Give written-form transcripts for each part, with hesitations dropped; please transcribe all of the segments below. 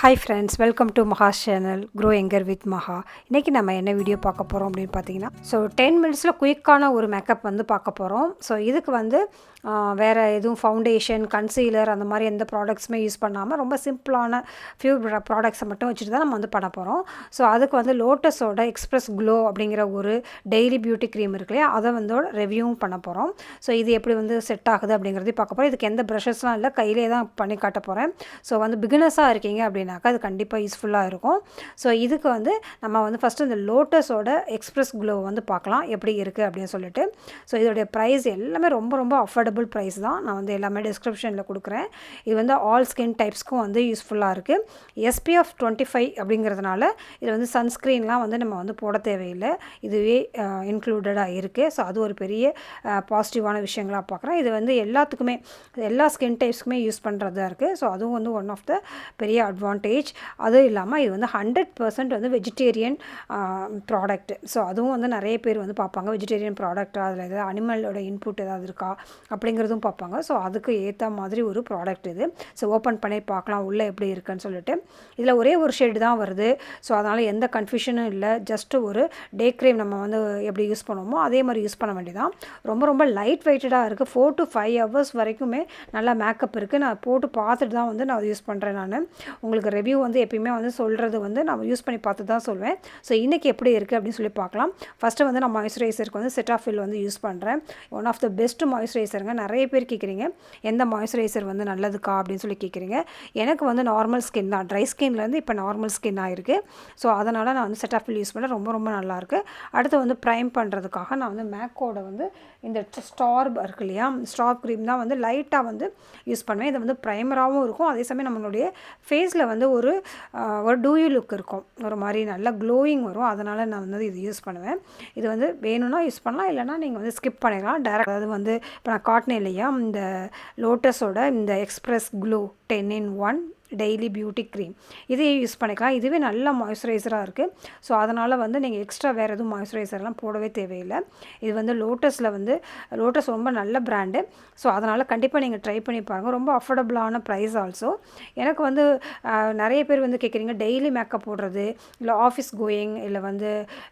Hi friends, welcome to MAHA's channel, Grow Younger with MAHA. இன்றைக்கி நம்ம என்ன video பார்க்க போகிறோம் அப்படின்னு பார்த்தீங்கன்னா, 10 மினிட்ஸில் குயிக்கான ஒரு மேக்கப் வந்து பார்க்க போகிறோம். இதுக்கு வந்து வேறு எதுவும் ஃபவுண்டேஷன், கன்சீலர் அந்த மாதிரி எந்த ப்ராடக்ட்ஸுமே யூஸ் பண்ணாமல் ரொம்ப சிம்பிளான ஃபியூ ப்ராடக்ட்ஸை மட்டும் வச்சுட்டு தான் நம்ம வந்து பண்ண போகிறோம். அதுக்கு வந்து லோட்டஸோட எக்ஸ்பிரஸ் க்ளோ அப்படிங்கிற ஒரு டெய்லி பியூட்டி க்ரீம் இருக்கு இல்லையா, அதை வந்து ரிவ்யூவும் பண்ண போகிறோம். இது எப்படி வந்து செட் ஆகுது அப்படிங்கிறதையும் பார்க்க போகிறோம். இதுக்கு எந்த ப்ரஷஸ்லாம் இல்லை, கையிலே தான் பண்ணி காட்ட போகிறேன். வந்து பிகினர்ஸாக இருக்கீங்க அப்படின்னாக்கா அது கண்டிப்பாக யூஸ்ஃபுல்லாக இருக்கும். இதுக்கு வந்து நம்ம வந்து ஃபஸ்ட்டு இந்த லோட்டஸோட எக்ஸ்பிரஸ் க்ளோ வந்து பார்க்கலாம் எப்படி இருக்குது அப்படின்னு சொல்லிட்டு. இதோடைய ப்ரைஸ் எல்லாமே ரொம்ப ரொம்ப அஃபோர்டபுள் ப்ரைஸ் தான். நான் வந்து எல்லாமே டிஸ்கிரிப்ஷனில் கொடுக்குறேன். இது வந்து ஆல் ஸ்கின் டைப்ஸ்க்கும் வந்து யூஸ்ஃபுல்லாக இருக்குது. SPF 25 அப்படிங்கிறதுனால இதில் வந்து சன்ஸ்க்ரீன்லாம் வந்து நம்ம வந்து போட தேவையில்லை, இதுவே இன்க்ளூடடாக இருக்குது. அது ஒரு பெரிய பாசிட்டிவான விஷயங்களாக பார்க்குறேன். இது வந்து எல்லாத்துக்குமே, எல்லா ஸ்கின் டைப்ஸ்க்குமே யூஸ் பண்ணுறதா இருக்குது. அதுவும் வந்து ஒன் ஆஃப் த பெரிய அட்வான்டேஜ். அதுவும் இல்லாமல் இது வந்து 100% வந்து வெஜிடேரியன் ப்ராடக்ட். அதுவும் வந்து நிறைய பேர் வந்து பார்ப்பாங்க, வெஜிடேரியன் ப்ராடக்டாக அதில் எதாவது அனிமலோட இன்புட் ஏதாவது இருக்கா அப்படிங்கிறதும் பார்ப்பாங்க. அதுக்கு ஏற்ற மாதிரி ஒரு ப்ராடக்ட் இது. ஓப்பன் பண்ணி பார்க்கலாம் உள்ளே எப்படி இருக்குன்னு சொல்லிட்டு. இதில் ஒரே ஒரு ஷேடு தான் வருது. அதனால் எந்த கன்ஃபியூஷனும் இல்லை. ஜஸ்ட்டு ஒரு டே க்ரீம் நம்ம வந்து எப்படி யூஸ் பண்ணுவோமோ அதே மாதிரி யூஸ் பண்ண வேண்டியதான். ரொம்ப ரொம்ப லைட் வெயிட்டடாக இருக்குது. 4 to 5 hours வரைக்குமே நல்லா மேக்கப் இருக்குது. நான் போட்டு பார்த்துட்டு தான் வந்து நான் யூஸ் பண்ணுறேன். நான் உங்களுக்கு ரிவ்யூ வந்து எப்பயுமே வந்து சொல்கிறது வந்து நான் யூஸ் பண்ணி பார்த்து தான் சொல்வேன். இன்றைக்கி எப்படி இருக்குது அப்படின்னு சொல்லி பார்க்கலாம். ஃபஸ்ட்டு வந்து நான் மாய்ஸ்சரைசருக்கு வந்து செட்டாஃபில் வந்து யூஸ் பண்ணுறேன். ஒன் ஆஃப் த பெஸ்ட் மாய்ஸ்சரைசருங்க. நிறைய பேர் கேட்குறீங்க எந்த மாய்ஸ்சரைசர் வந்து நல்லதுக்கா அப்படின்னு சொல்லி கேட்குறீங்க. எனக்கு வந்து நார்மல் ஸ்கின் தான், ட்ரை ஸ்கின்லேருந்து இப்போ நார்மல் ஸ்கின் ஆகிருக்கு. அதனால் நான் வந்து செட்டாஃபில் யூஸ் பண்ண ரொம்ப ரொம்ப நல்லாயிருக்கு. அடுத்து வந்து ப்ரைம் பண்ணுறதுக்காக நான் வந்து மேக்கோட வந்து இந்த ஸ்டார்ப் இருக்கு இல்லையா, ஸ்டார்ப் க்ரீம் தான் வந்து லைட்டாக வந்து யூஸ் பண்ணுவேன். இது வந்து ப்ரைமராகவும் இருக்கும், அதே சமயம் நம்மளுடைய ஃபேஸில் வந்து ஒரு டூயி லுக் இருக்கும், ஒரு மாதிரி நல்லா க்ளோயிங் வரும். அதனால் நான் வந்து இது யூஸ் பண்ணுவேன். இது வந்து வேணும்னா யூஸ் பண்ணலாம், இல்லைனா நீங்கள் வந்து ஸ்கிப் பண்ணிடலாம் டேரக்ட். அதாவது வந்து இப்போ நான் காட்டினேன் இல்லையா, இந்த லோட்டஸோட இந்த express glow 10 in 1 daily beauty cream, இதையே யூஸ் பண்ணிக்கலாம். இதுவே நல்ல மாய்ஸ்சரைசராக இருக்குது. அதனால் வந்து நீங்கள் எக்ஸ்ட்ரா வேறு எதுவும் மாய்ஸ்சரைசர்லாம் போடவே தேவையில்லை. இது வந்து லோட்டஸில் வந்து லோட்டஸ் ரொம்ப நல்ல பிராண்டு. அதனால் கண்டிப்பாக நீங்கள் ட்ரை பண்ணி பாருங்கள். ரொம்ப அஃபோர்டபுளான ப்ரைஸ் ஆல்சோ. எனக்கு வந்து நிறைய பேர் வந்து கேட்குறீங்க டெய்லி மேக்கப் போடுறது, இல்லை ஆஃபீஸ் கோயிங், இல்லை வந்து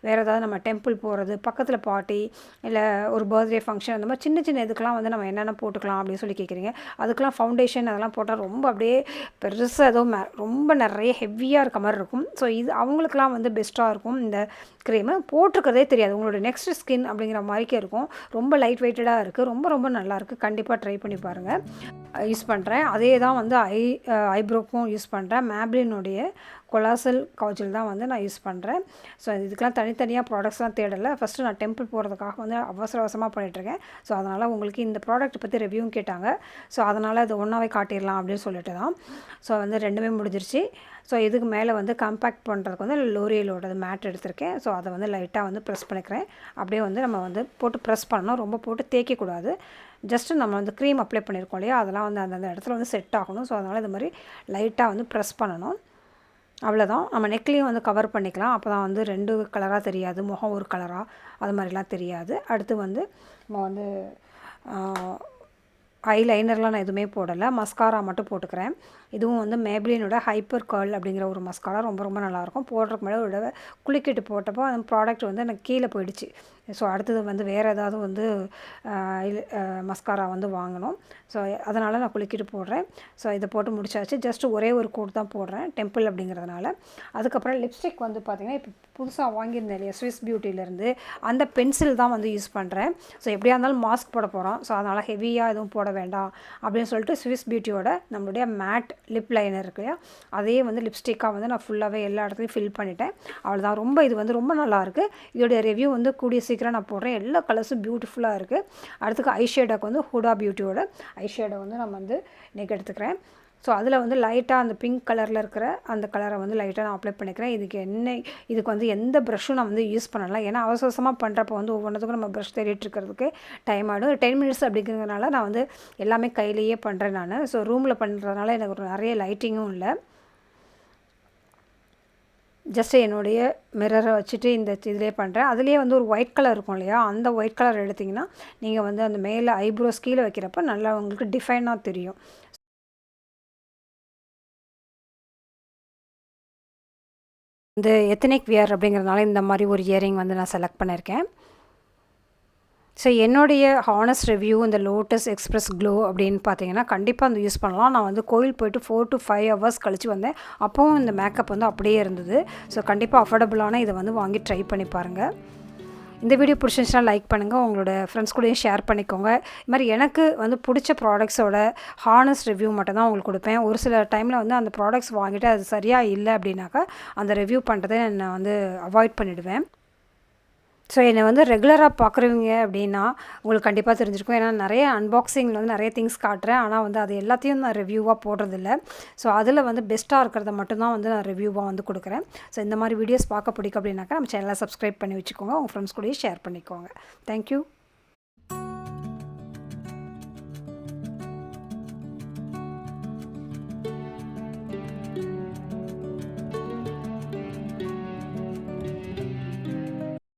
வேறு ஏதாவது நம்ம டெம்பிள் போகிறது, பக்கத்தில் பார்ட்டி, இல்லை ஒரு பர்த்டே ஃபங்க்ஷன், அந்த மாதிரி சின்ன சின்ன இதுக்கெலாம் வந்து நம்ம என்னென்ன போட்டுக்கலாம் அப்படின்னு சொல்லி கேட்குறீங்க. அதுக்கெலாம் ஃபவுண்டேஷன் அதெல்லாம் போட்டால் ரொம்ப அப்படியே பெருசாக ஏதோ ரொம்ப நிறைய ஹெவியாக இருக்க மாதிரி இருக்கும். இது அவங்களுக்குலாம் வந்து பெஸ்ட்டாக இருக்கும். இந்த க்ரீமு போட்டிருக்கிறதே தெரியாது, உங்களோட நெக்ஸ்ட் ஸ்கின் அப்படிங்கிற மாதிரிக்கே இருக்கும். ரொம்ப லைட் வெயிட்டடாக இருக்குது, ரொம்ப ரொம்ப நல்லாயிருக்கு. கண்டிப்பாக ட்ரை பண்ணி பாருங்கள். யூஸ் பண்ணுறேன். அதே தான் வந்து ஐப்ரோக்கும் யூஸ் பண்ணுறேன். மேப்ளினுடைய கொலாசல் காஜல் தான் வந்து நான் யூஸ் பண்ணுறேன். இதுக்கெலாம் தனித்தனியாக ப்ராடக்ட்ஸ்லாம் தேடலை. ஃபஸ்ட்டு நான் டெம்பிள் போகிறதுக்காக வந்து அவசரமாக பண்ணிகிட்ருக்கேன். அதனால் உங்களுக்கு இந்த ப்ராடக்ட் பற்றி ரிவ்யூவும் கேட்டாங்க. அதனால் அது ஒன்றாவே காட்டிடலாம் அப்படின்னு சொல்லிட்டு தான். வந்து ரெண்டுமே முடிஞ்சிருச்சு. இதுக்கு மேலே வந்து காம்பேக்ட் பண்ணுறதுக்கு வந்து லோரியலோட மேட் எடுத்திருக்கேன். அதை வந்து லைட்டாக வந்து ப்ரெஸ் பண்ணிக்கிறேன். அப்படியே வந்து நம்ம வந்து போட்டு ப்ரெஸ் பண்ணணும், ரொம்ப போட்டு தேய்க்கக்கூடாது. ஜஸ்ட்டு நம்ம வந்து க்ரீம் அப்ளை பண்ணியிருக்கோம் இல்லையா, அதெல்லாம் வந்து அந்தந்த இடத்துல வந்து செட் ஆகணும். அதனால் இது மாதிரி லைட்டாக வந்து ப்ரெஸ் பண்ணணும். அவ்வளோதான். நம்ம நெக்லேயும் வந்து கவர் பண்ணிக்கலாம். அப்போ தான் வந்து 2 கலராக தெரியாது, முகம் ஒரு கலராக அது மாதிரிலாம் தெரியாது. அடுத்து வந்து நம்ம வந்து ஐலைனர்லாம் நான் எதுவுமே போடலை, மஸ்காரா மட்டும் போட்டுக்கிறேன். இதுவும் வந்து மேப்ளினோட ஹைப்பர் கர்ல் அப்படிங்கிற ஒரு மஸ்காரா, ரொம்ப ரொம்ப நல்லாயிருக்கும். போடுறதுக்கு முன்னாடி ஒரு தடவை குளிக்கிட்டு போட்டப்போ அந்த ப்ராடக்ட் வந்து எனக்கு கீழே போயிடுச்சு. அடுத்தது வந்து வேறு ஏதாவது வந்து மஸ்காரா வந்து வாங்கணும். அதனால் நான் குளிக்கிட்டு போடுறேன். இதை போட்டு முடிச்சாச்சு. ஜஸ்ட்டு ஒரே ஒரு கோட் தான் போடுறேன், டெம்பிள் அப்படிங்கிறதுனால. அதுக்கப்புறம் லிப்ஸ்டிக் வந்து பார்த்திங்கன்னா இப்போ புதுசாக வாங்கியிருந்தேன் இல்லையா, ஸ்விஸ் பியூட்டிலேருந்து, அந்த பென்சில் தான் வந்து யூஸ் பண்ணுறேன். எப்படியா இருந்தாலும் மாஸ்க் போட போகிறோம். அதனால் ஹெவியாக எதுவும் போட வேண்டாம் அப்படின்னு சொல்லிட்டு ஸ்விஸ் பியூட்டியோட நம்மளுடைய மேட் லிப் லைனர் இருக்கு இல்லையா, அதையே வந்து லிப்ஸ்டிக்காக வந்து நான் ஃபுல்லாகவே எல்லா இடத்துலையும் ஃபில் பண்ணிட்டேன். அவ்வளோதான். இது வந்து ரொம்ப நல்லாயிருக்கு. இதோடைய ரிவ்யூ வந்து கூடிய சீக்கிரம் நான் போடுறேன். எல்லா கலர்ஸும் பியூட்டிஃபுல்லாக இருக்குது. அடுத்துக்கு ஐஷேடோக்கு வந்து ஹுடா பியூட்டியோட ஐஷேடோ வந்து நம்ம வந்து இன்றைக்கி எடுத்துக்கிறேன். அதில் வந்து லைட்டாக அந்த பிங்க் கலரில் இருக்கிற அந்த கலரை வந்து லைட்டாக நான் அப்ளை பண்ணிக்கிறேன். இதுக்கு வந்து எந்த ப்ரஷ்ஷும் நான் வந்து யூஸ் பண்ணலாம். ஏன்னா அவசரமாக பண்ணுறப்போ வந்து ஒவ்வொன்றுத்துக்கும் நம்ம ப்ரஷ் தேடிட்டு இருக்கிறதுக்கு டைம் ஆகிடும். 10 மினிட்ஸ் அப்படிங்கிறதுனால நான் வந்து எல்லாமே கையிலேயே பண்ணுறேன் நான். ரூமில் பண்ணுறதுனால எனக்கு ஒரு நிறைய லைட்டிங்கும் இல்லை. ஜஸ்ட்டு என்னுடைய மிரரை வச்சுட்டு இந்த இதிலே பண்ணுறேன். அதுலேயே வந்து ஒரு ஒயிட் கலர் இருக்கும் இல்லையா, அந்த ஒயிட் கலர் எடுத்திங்கன்னா நீங்கள் வந்து அந்த மேலே ஐப்ரோஸ் கீழே வைக்கிறப்ப நல்லா உங்களுக்கு டிஃபைனாக தெரியும். இந்த எத்தனிக் வியர் அப்படிங்கிறதுனால இந்த மாதிரி ஒரு இயரிங் வந்து நான் செலக்ட் பண்ணியிருக்கேன். ஸோ என்னுடைய ஹானஸ்ட் ரிவ்யூ இந்த லோட்டஸ் எக்ஸ்பிரஸ் க்ளோ அப்படின்னு பார்த்தீங்கன்னா கண்டிப்பாக வந்து யூஸ் பண்ணலாம். நான் வந்து கோயில் போயிட்டு 4 to 5 hours கழிச்சு வந்தேன். அப்போவும் இந்த மேக்கப் வந்து அப்படியே இருந்தது. ஸோ கண்டிப்பாக அஃபோர்டபுளான இதை வந்து வாங்கி ட்ரை பண்ணி பாருங்கள். இந்த வீடியோ பிடிச்சிருந்துச்சுன்னா லைக் பண்ணுங்கள், உங்களோட ஃப்ரெண்ட்ஸ் கூடயும் ஷேர் பண்ணிக்கோங்க. இது மாதிரி எனக்கு வந்து பிடிச்ச ப்ராடக்ட்ஸோட ஹானஸ்ட் ரிவ்யூ மட்டும் தான் உங்களுக்கு கொடுப்பேன். ஒரு சில டைமில் வந்து அந்த ப்ராடக்ட்ஸ் வாங்கிட்டு அது சரியாக இல்லை அப்படின்னாக்கா அந்த ரிவ்யூ பண்ணுறதை நான் வந்து அவாய்ட் பண்ணிவிடுவேன். ஸோ என்னை வந்து ரெகுலராக பார்க்குறவங்க அப்படின்னா உங்களுக்கு கண்டிப்பாக தெரிஞ்சிருக்கும். ஏன்னா நிறைய அன்பாக்சிங்கில் வந்து நிறைய திங்ஸ் காட்டுறேன். ஆனால் வந்து அது எல்லாத்தையும் நான் ரிவ்யூவாக போடுறதில்ல. ஸோ அதில் வந்து பெஸ்ட்டாக இருக்கிறத மட்டும்தான் வந்து நான் ரிவ்யூவாக வந்து கொடுக்குறேன். ஸோ இந்த மாதிரி வீடியோஸ் பார்க்க பிடிக்கும் அப்படின்னாக்கா நம்ம சேனலை சப்ஸ்கிரைப் பண்ணி வச்சுக்கோங்க. உங்கள் ஃப்ரெண்ட்ஸ் கூடயும் ஷேர் பண்ணிக்கோங்க. தேங்க்யூ.